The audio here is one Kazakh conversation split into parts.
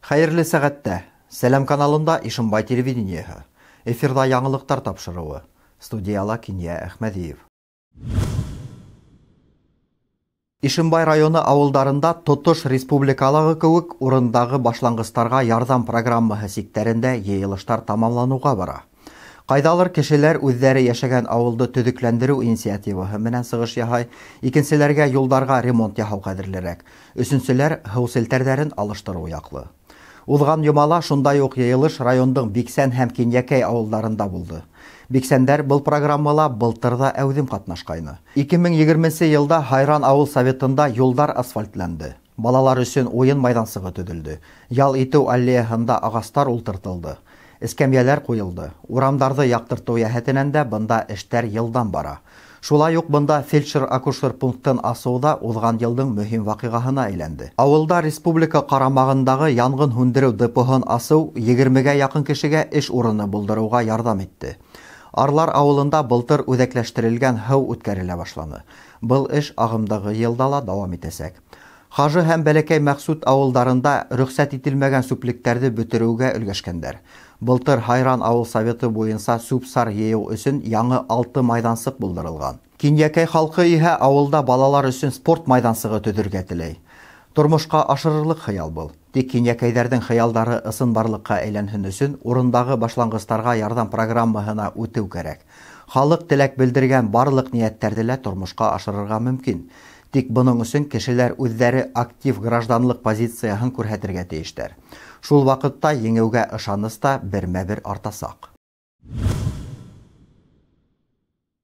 Хәерле сәгатьтә. Сәлам каналында Ишембай телевидениеһы. Эфирда яңылыктар тапшыруы. Студияла Киния Әхмәдиев. Ишембай районы авылдарында тотыш республикалағы кеүек урындагы башлангыстарга ярдәм программаһы сиктәрендә йыелыштар тамамлануга бара. Кайдалыр кешеләр үҙҙәре яшәгән авылды төҙөкләндереү инициативаһы менән сығыш яһай, икенселәргә юлдарға ремонт яһау ҡәҙерлерәк, өсөнсөләр һыу селтәрҙәрен алыштырыу яҡлы. Уҙған йомала шундай уҡ йыйылыш райондың Биксән һәм Кинйәкәй ауылдарында булды. Биксәндәр был программала былтырҙа әүҙем ҡатнашҡайны. 2020 йылда Хайран ауыл советында юлдар асфальтланды. Балалар өсөн уйын майҙансығы төҙөлдө. Ял итеү аллеяһында ағастар ултыртылды. Эскәмйәләр ҡуйылды. Урамдарҙы яҡтыртыу йәһәтенән дә бында эштәр йылдан бара. Шулай уҡ бында фельдшер-акушер пунктын асыуҙа уҙған йылдың мөһим ваҡиғаһына әйләнде. Ауылда республика ҡарамағындағы янғын һүндереү депоһын асыу 20-гә яҡын кешегә эш урыны булдырыуға ярҙам итте. Арлар ауылында былтыр үҙәкләштерелгән һыу үткәрелә башланы. Был эш ағымдағы йылда ла дауам итәсәк. Хажы һәм Бәләкәй Мәҡсүт ауылдарында рөхсәт ителмәгән сүплектерҙе бөтөрөүгә өлгәшкәндәр. Былтыр Хайран ауыл советы буйынса сүп-сар йыйыу өсөн яңы 6 майҙансыҡ булдырылған. Кинйәкәй халҡы иһә ауылда балалар өсөн спорт майҙансығы төҙөргә теләй. Тормошҡа ашырырлыҡ хыял был. Тик кинйәкәйҙәрҙең хыялдары ысынбарлыҡҡа әйләнһен өсөн урындағы башланғыстарға ярҙам программаһына үтеү кәрәк. Халыҡ теләк белдергән барлыҡ ниәттәрҙе лә тормошҡа ашырырға мөмкин. Тик бының өсөн кешеләр үҙҙәре актив гражданлыҡ позицияһын күрһәтергә тейештәр. Шул ваҡытта еңеүгә ышаныс та бермә-бер артасаҡ.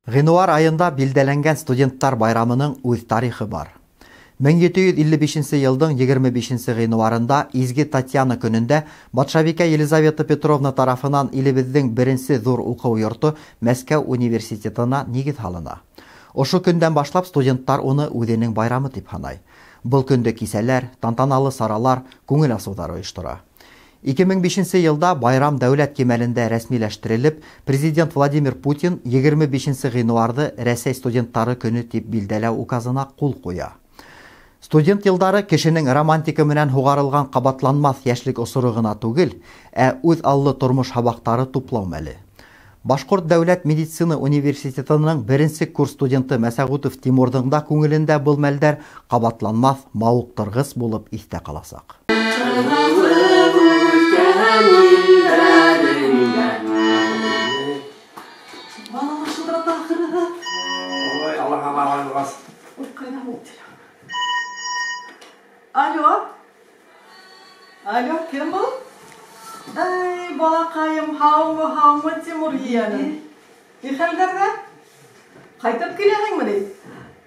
Ғинуар айында билдәләнгән студенттар байрамының үҙ тарихы бар. 1755 йылдың 25 ғинуарында Изге Татьяна көнөндә Батшабикә Елизавета Петровна тарафынан илебеҙҙең беренсе ҙур уҡыу йорто Мәскәү университетына нигеҙ һалына. Ошо көндән башлап студенттар уны үҙенең байрамы тип һанай. Был көндө кисәләр, тантаналы саралар, күңел асыуҙары ойоштора. 2005 йылда байрам дәүләт кимәлендә рәсмиләштерелеп, президент Владимир Путин 25 ғинуарҙы Рәсәй студенттары көнө тип билдәләү указына ҡул ҡуя. Студент йылдары кешенең романтика менән һуғарылған ҡабатланмаҫ йәшлек осоро ғына түгел, ә үҙ аллы тормош һабаҡтары туплау мәле. Башҡорт дәүләт медицина университетының беренсе курс студенты Мәсәғүтов Тимурҙың да күңелендә был мәлдәр ҡабатланмаҫ, мауыҡтырғыс булып иҫтә ҡаласаҡ. Alo, kim bu? Ay, balaqayım, haumı Timur yiyenim. Yıkıldırdı? Qaytып келеһеңме ди?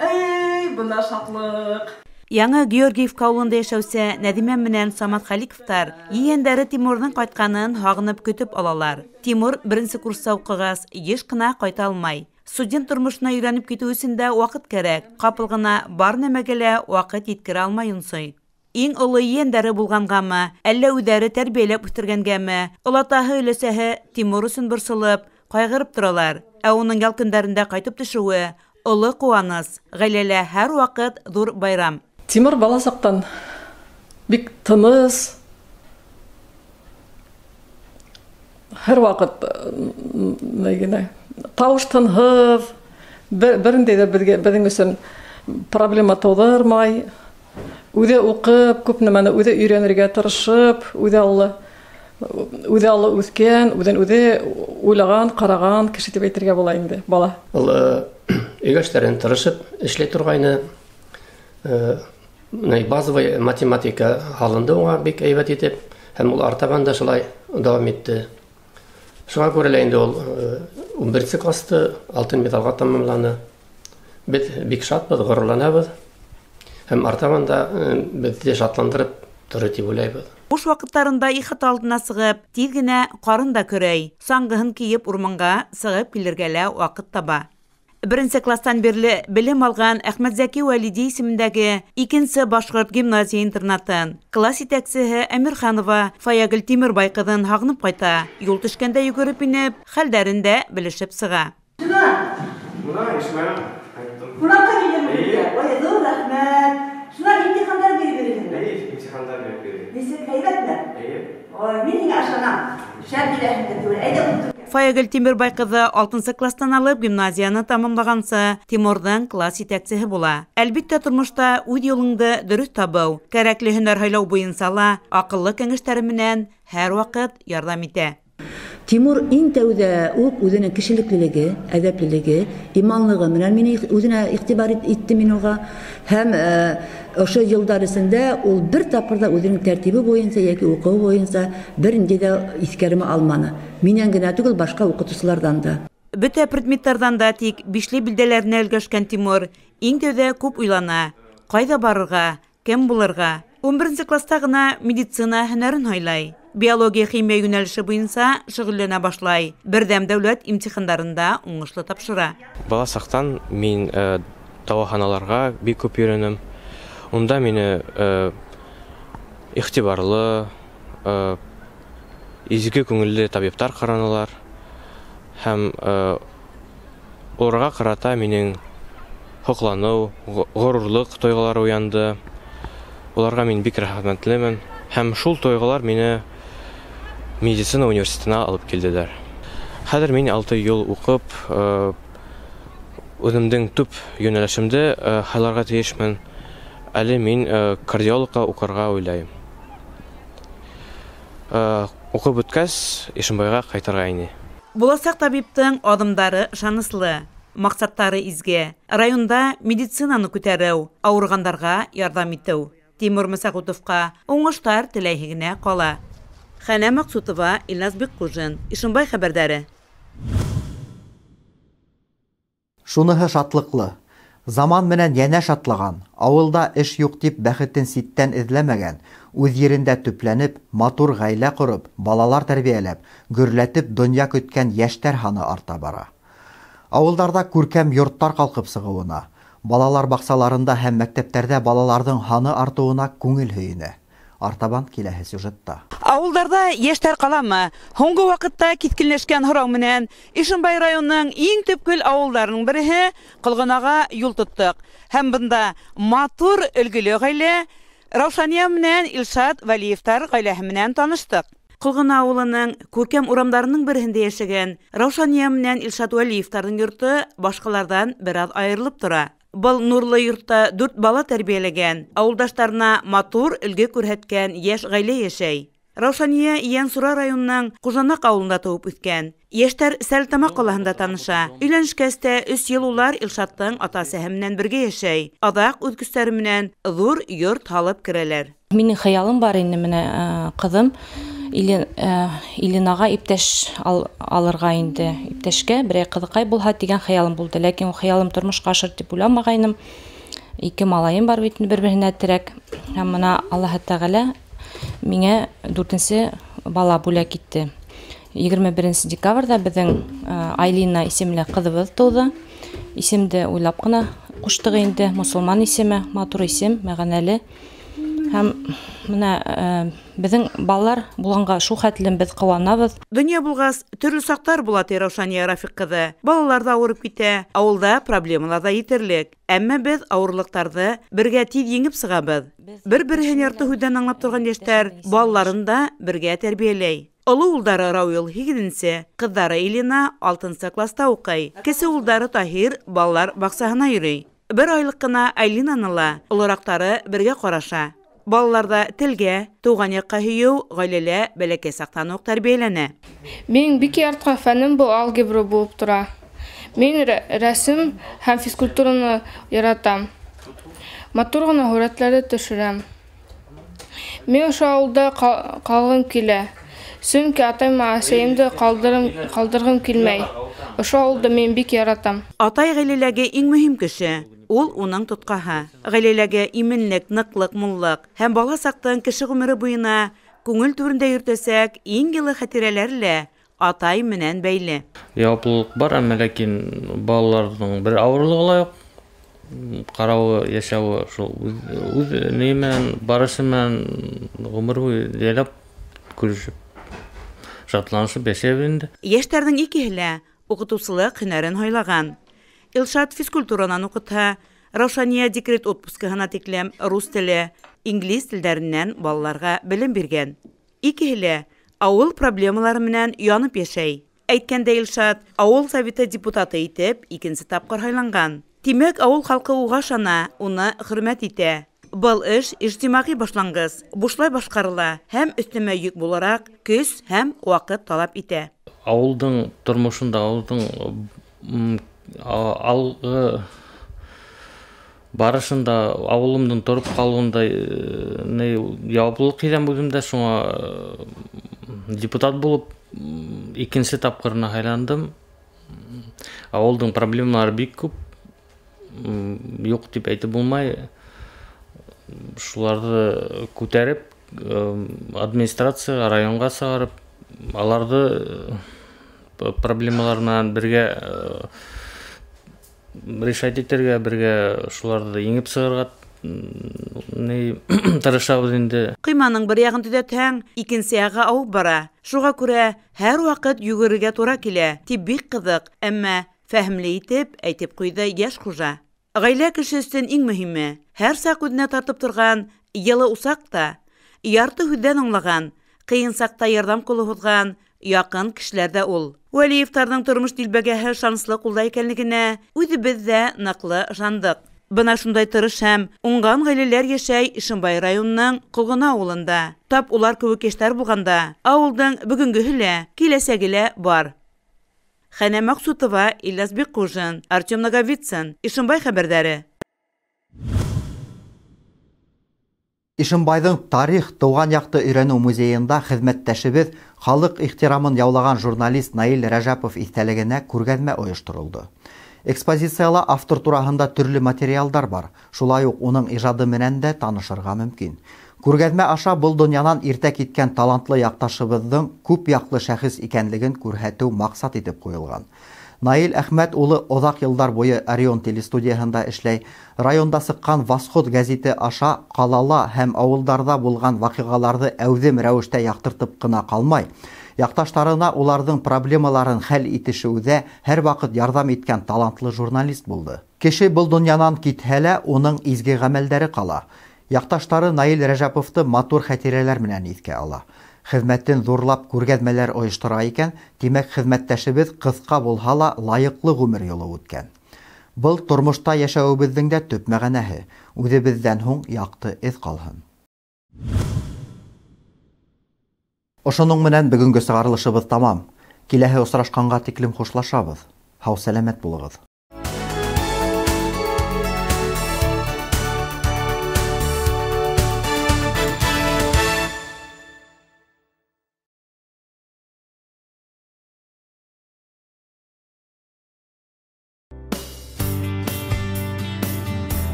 Ай, бына шатлык. Яңы Георгиевка ауылында йәшәүсе Нәҙимә менән Самат Хәликовтар ейәндәре Тимурның ҡайтҡанын һағынып көтөп алалар. Тимур беренсе курста уҡығас, йыш ҡына ҡайта алмай. Студент тормошона өйрәнеп китеү өсөн дә ваҡыт кәрәк. Ҡапыл ғына бар нәмәгә лә ваҡыт еткерә алмай унсый. Иң оло ейәндәре булғанғамы, әллә үҙҙәре тәрбиәләп үҫтергәнгәме, олатаһы өләсәһе Тимур өсөн борсолоп, ҡайғырып торалар. Ә уның ял көндәрендә ҡайтып төшөүе оло ҡыуаныс, ғаиләлә һәр ваҡыт ҙур байрам. Тимур бала саҡтан бик тыныс, һәр ваҡыт тауыш-тынһыҙ, берендәй ҙә беҙҙең өсөн проблема тыуҙырмай, үҙе уҡып, күп нәмәне үҙе өйрәнергә тырышып, үҙе аллы үҫкән, үҙен-үҙе уйлаған, ҡараған кеше тип әйтергә була инде бала. Өйгә эштәрен тырышып эшләй торғайны. Базовый математика һалынды уға бик әйбәт итеп, һәм ул артабан да шулай дауам итте. Шуға күрә лә инде ул 11 класты алтын медалға тамамланы. Беҙ бик шатбыҙ, ғорурланабыҙ. Һәм артабан да беҙҙе шатландырып торор тип уйлайбыҙ. Буш ваҡыттарында ихат алдына сығып, тиҙ генә ҡарын да көрәй. Саңғыһын кейеп урманға сығып килергә лә ваҡыт таба. Беренсе кластан бирле белем алған Әхмәтзәки Вәлиди исемендәге 2-нсе башҡорт гимназия интернатын класс етәксеһе Әмирханова Фаягөл Тимербай ҡыҙын һағынып ҡайта. Юл төшкәндә йүгереп инеп, хәлдәрен дә белешеп сыға. Ой, ҙур рәхмәт. Шунан имтихандар биреп бирегеҙ. имтихандар биреп бирегеҙ. Нисек Фаягүл Тимирбай кызы 6 класстан алып гимназияны тамамлагансы Тимурдың класс итәкчесе була. Әлбиттә тормышта үз юлыңды дөрес табу, кәрәкле һөнәр һайлау буенча акыллы кәңәшләре менән һәр вакыт ярдәм итә. Тимур иң тәүдә үк үзенең кешелеклелеге, әдәплелеге, иманлыгы менән мине үзенә игътибар итте мин уга. Һәм ошо елдар исендә ул бер тапкырда үзенең тәртибе буенча яки укуы буенча бернинди дә искәреме алманы. Миннән генә түгел, башка укытучылардан да. Бөтә предметлардан да тик бишле билдәләренә өлгәшкән Тимур иң тәүдә күп уйлана. Кайда барырга, кем булырга? 11 класста гына медицина һөнәрен һайлай. Биология химия юнәлеше буенча шөгыльләнә башлай. Бердәм дәүләт имтиханнарында уңышлы тапшыра. Бала сактан мин дәваханаларга бик күп йөренем. Унда мине игътибарлы, изге күңелле табиблар караналар. Һәм уларга карата минең хоклану, горурлык тойгылары уянды. Уларга мин бик рәхмәтлемен. Һәм шул тойгылар мине медицина университетына алып килделәр. Хәзер мин 6 ел укып, үземнең төп юнәлешемдә хәйләргә тиешмен. Әле мин кардиологка укырга уйлайм. Укып беткәч, Ишембайга кайтырга ине. Буласак табибтың адымдары шаныслы, максаттары изге. Районда медицинаны күтәрү, авыргандарга ярдәм итү. Тимур Мөсәгудовка уңыштар теләйгенә кала. Хәнә Максутова, Илназ Беккужин, Ишембай хәбәрдәре. Шуныһы шатлыклы. Заман менән янә шатлаган, авылда эш юк дип бәхетен ситтән эзләмәгән, үз ерендә төпләнеп, матур гаилә корып, балалар тәрбияләп, гөрләтеп дөнья көткән яшьтәр ханы арта бара. Авылдарда күркәм йорттар калкып сыгуына, балалар баксаларында һәм мәктәптәрдә балаларның ханы артуына күңел һөенә. Артабан киләһе сюжетта. Авылдарда яшьтәр каламы? Һуңгы вакытта киткенләшкән һорау менән Ишембай районының иң төпкөл авылларының бере Кылгынага юл тоттык. Һәм бында матур өлгеле гаилә Раушания менән Илшат Валиевтар гаиләһе менән таныштык. Кылгына авылының күркәм урамдарының берендә яшәгән Раушания менән Илшат Валиевтарның йорты башкалардан бераз аерылып тора. Был нурлы йортта 4 бала тәрбияләгән, авылдашларына матур өлге күрһәткән яшь гаилә яшәй. Раушания Янсура районының Кужанак авылында туып үскән. Яшьтәр Сәлтама калаһында таныша. Өйләнешкәстә 3 ел улар Илшаттың атасы менән бергә яшәй. Адак үз көчләре менән зур йорт халып керәләр. Минең хыялым бар инде, менә кызым Иленага иптәш алырга инде. Иптәшкә берәй кызыкай булһа дигән хыялым булды. Ләкин ул хыялым тормышка ашыр дип уйламагайным. 2 малаем бар бит, бер-беренә терәк. Һәм моны Аллаһ Тәгалә миңа 4нче бала бүләк итте. 21 декабрьдә безнең Айлина исемле кызыбыз туды. Исемде уйлап кына куштык инде. Мусулман исеме, матур исем, мәгънәле. Һәм менә безнең балалар булганга шул хәтлем без кыланабыз. Дөнья булгас, төрле сактар була Раушания Рафик кызы. Балалар да авырып китә, авылда проблемалар да итерлек. Әмма без авырлыктарны бергә тиз еңеп сыгабыз. Бер-берен ярты хуйдан аңлап торган яшьтәр балаларын да бергә тәрбияләй. Олы улдары Рауил 8нче, кызлары Илина 6нчы класста укый. Кесе улдары Таһир балалар баксаһына йөри. 1 айлык кына Айлинаны олорактары бергә караша. Балаларда телгә, туган якка һөю, гаиләлә бәләкәй сактан ук тәрбияләнә. Мин бик яртка фәнем бу алгебра булып тора. Мин рәсем һәм физкультураны яратам. Матур гына сурәтләрне төшерәм. Мин ошо авылда калгым килә. Чөнки атайма әсәемне калдыргым килмәй. Ошо авылда мин бик яратам. Атай гаиләләге иң мөһим кеше. Ул уның тоткаһы. Гаиләләге именлек, ныклык, муллык һәм бала сактан кеше гомере буена күңел түрендә йөртәсәк, иң йылы хатирәләр атай менән бәйле. Яуаплылык бар, әмма ләкин балаларның бер авырлыгы ла юк. Каравы, яшәве шул үз немен, барышы менән гомер буе ялап күрешеп, шатланышып яшәп инде. Яшьтәрнең икеһе лә укытучылык һөнәрен һайлаган. Илшат физкультуранан укытһа, Раушания декрет отпускыгына тиклем рус теле, инглиз телдәреннән балаларга белем биргән. Икеһе авыл проблемалары менән янып яшәй. Әйткәндә Илшат, авыл советы депутаты итеп, икенче тапкыр сайланган. Тимәк, авыл халкы уга ышана, уны хөрмәт итә. Был эш иҗтимагый башлангыч, бушлай башкарыла һәм өстәмә йөк буларак көч һәм вакыт талап итә. Авылдың тормышында, авылдың алгы барышында авылымдың торып калуында яуаплылык идем бүгүндө, шуңа депутат булып икенче тапкырына сайландым. Авылдың проблемалары бик күп, юк дип әйтеп булмай. Шуларды күтәреп, администрация районга чыгарып, аларды проблемаларынан бергә решать итәргә, бергә шуларды еңеп чыгарга тырышабыз инде. Кыйманың бер ягын төзәтһәң, икенче ягы ауып бара. Шуңа күрә һәр вакыт йөгерергә туры килә. Тик бик кызык, әмма фәһемле итеп әйтеп куйды яшь хуҗа. Гаилә кеше өчен иң мөһиме, һәр сак үденә тартып торган, йылы усакта, ярты һүздән аңлаган, кыен сакта ярдәм кулы һузган, якын кешеләрдә ул. Вәлиевтарның тормыш дилбәгәһе шанслы кулда икәнлегенә үзебез дә ныклы ышандык. Бына шундай тырыш һәм уңган гаиләләр яшәй Ишембай районының Кылгына авылында. Тап улар кебек яшьләр булганда, авылның бүгенгеһе лә, киләсәге лә бар. Хәнә Максутова, Ильяс Беккужин, Артем Наговицын, Ишембай хәбәрдәре. Ишембайдың тарих тыуган якты өйрәнү музейында хезмәттәшебез, халык ихтирамын яулаган журналист Наил Рәҗәпов истәлегенә күргәзмә оештырылды. Экспозицияла автор тураһында төрле материалдар бар. Шулай ук уның иҗады менән дә танышырга мөмкин. Күргәзмә аша был дөньянан иртә киткән талантлы якташыбызның күп яклы шәхес икәнлеген күрһәтү максат итеп куелган. Наил Әхмәт улы озак еллар буе Орион телестудияһында эшләй. Районда сыккан Восход гәзите аша калала һәм авылдарда булган вакыйгаларны әүзем рәвештә яктыртып кына калмай, якташларына уларның проблемаларын хәл итешүдә һәр вакыт ярдәм иткән талантлы журналист булды. Кеше был дөньянан китһә лә, уның изге гамәлдәре кала. Якташтары Наил Рәҗәповты матур хәтирәләр менән искә ала. Хезмәтен зурлап күргәзмәләр оештыра икән, димәк хезмәттәшебез кыска булһа ла лаеклы гомер юлы үткән. Был тормышта яшәүебезнең дә төп мәгънәһе. Үзебездән һуң якты эз калһын. Ошоның менән бүгенге чыгарылышыбыз тамам. Киләһе очрашканга тиклем хушлашабыз. Һау сәламәт булыгыз.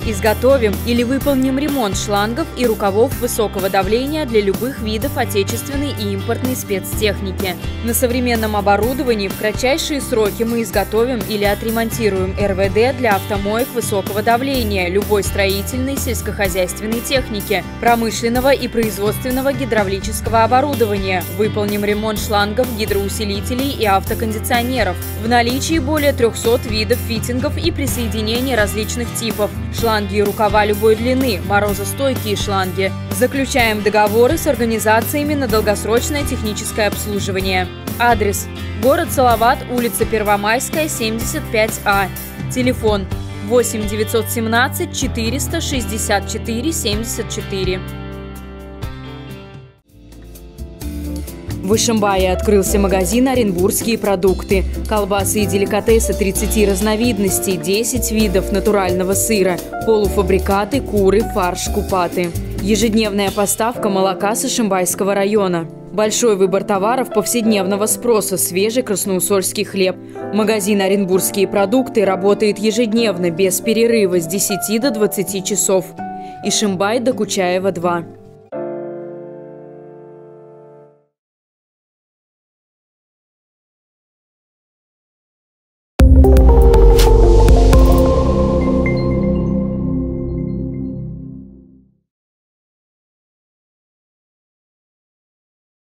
Изготовим или выполним ремонт шлангов и рукавов высокого давления для любых видов отечественной и импортной спецтехники. На современном оборудовании в кратчайшие сроки мы изготовим или отремонтируем РВД для автомоек высокого давления, любой строительной, сельскохозяйственной техники, промышленного и производственного гидравлического оборудования. Выполним ремонт шлангов, гидроусилителей и автокондиционеров. В наличии более 300 видов фитингов и присоединений различных типов. Шланги и рукава любой длины, морозостойкие шланги. Заключаем договоры с организациями на долгосрочное техническое обслуживание. Адрес: город Салават, улица Первомайская, 75А. Телефон: 8 917 464 74. В Ишембае открылся магазин «Оренбургские продукты». Колбасы и деликатесы 30 разновидностей, 10 видов натурального сыра, полуфабрикаты, куры, фарш, купаты. Ежедневная поставка молока с Ишембайского района. Большой выбор товаров повседневного спроса, свежий красноусольский хлеб. Магазин «Оренбургские продукты» работает ежедневно, без перерыва, с 10 до 20 часов. Ишембай, Докучаева, 2.